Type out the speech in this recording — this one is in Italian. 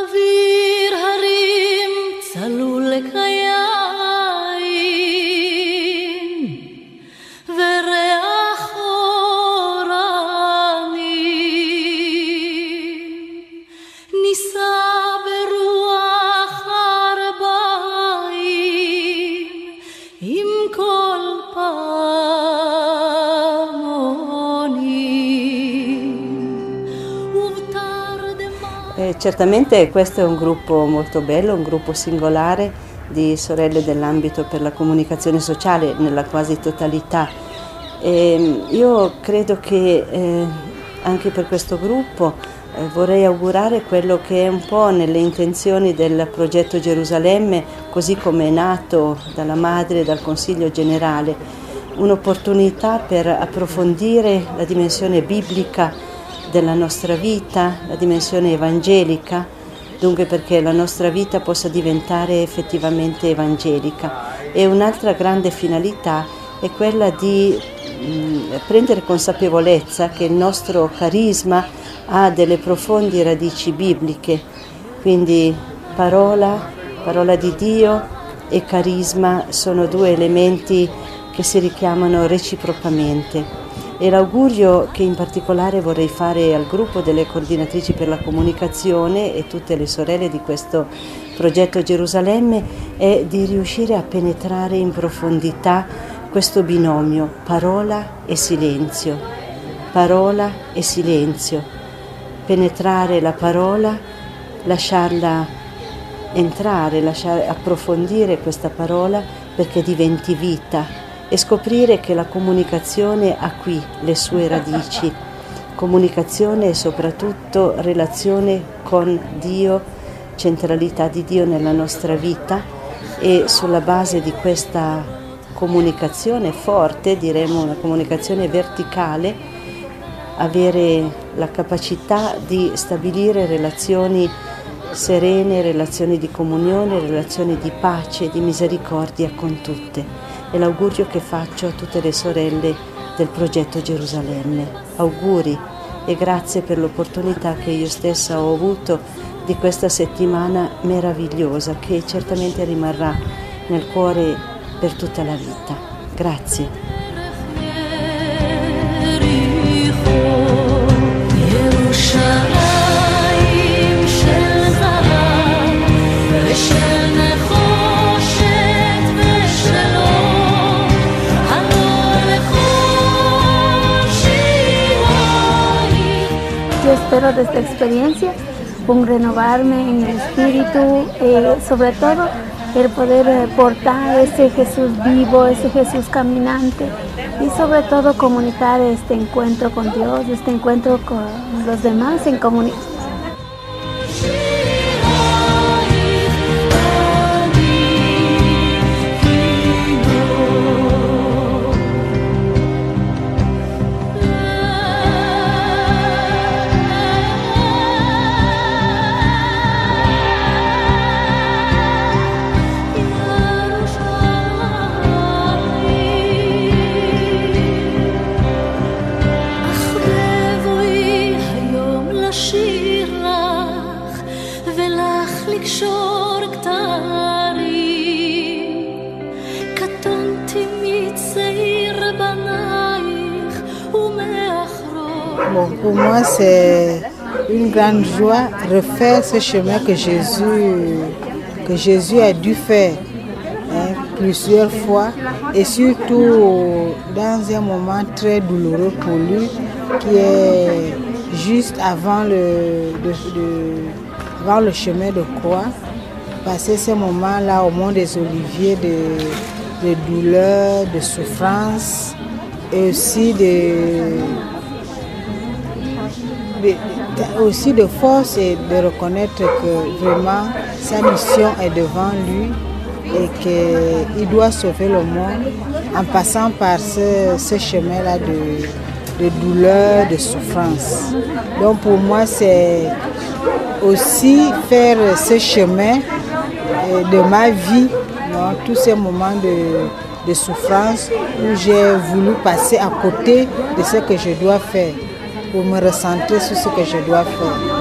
אוויר הרים צלול לקיים וריח אורנים נישא ברוח ארבעים עם כל Certamente questo è un gruppo molto bello, un gruppo singolare di sorelle dell'ambito per la comunicazione sociale nella quasi totalità. Io credo che anche per questo gruppo vorrei augurare quello che è un po' nelle intenzioni del progetto Gerusalemme, così come è nato dalla madre e dal Consiglio generale, un'opportunità per approfondire la dimensione biblica della nostra vita, la dimensione evangelica, dunque perché la nostra vita possa diventare effettivamente evangelica. E un'altra grande finalità è quella di prendere consapevolezza che il nostro carisma ha delle profonde radici bibliche, quindi parola di Dio e carisma sono due elementi che si richiamano reciprocamente. E l'augurio che in particolare vorrei fare al gruppo delle coordinatrici per la comunicazione e tutte le sorelle di questo progetto Gerusalemme è di riuscire a penetrare in profondità questo binomio parola e silenzio, penetrare la parola, lasciarla entrare, approfondire questa parola perché diventi vita. E scoprire che la comunicazione ha qui le sue radici, comunicazione e soprattutto relazione con Dio, centralità di Dio nella nostra vita, e sulla base di questa comunicazione forte, diremmo una comunicazione verticale, avere la capacità di stabilire relazioni serene, relazioni di comunione, relazioni di pace, di misericordia con tutte. È l'augurio che faccio a tutte le sorelle del progetto Gerusalemme. Auguri e grazie per l'opportunità che io stessa ho avuto di questa settimana meravigliosa che certamente rimarrà nel cuore per tutta la vita. Grazie. Yo espero de esta experiencia un renovarme en el espíritu, sobre todo el poder portar ese Jesús vivo, ese Jesús caminante y sobre todo comunicar este encuentro con Dios, este encuentro con los demás en comunidad. Bon, pour moi, c'est une grande joie de refaire ce chemin que Jésus a dû faire plusieurs fois, et surtout dans un moment très douloureux pour lui, qui est juste avant le chemin de croix. Passer ces moments-là au mont des Oliviers de douleur, de souffrance, et aussi de force, et de reconnaître que vraiment sa mission est devant lui et qu'il doit sauver le monde en passant par ce chemin-là de douleur, de souffrance. Donc pour moi, c'est aussi faire ce chemin de ma vie, tous ces moments de souffrance où j'ai voulu passer à côté de ce que je dois faire, pour me recentrer sur ce que je dois faire.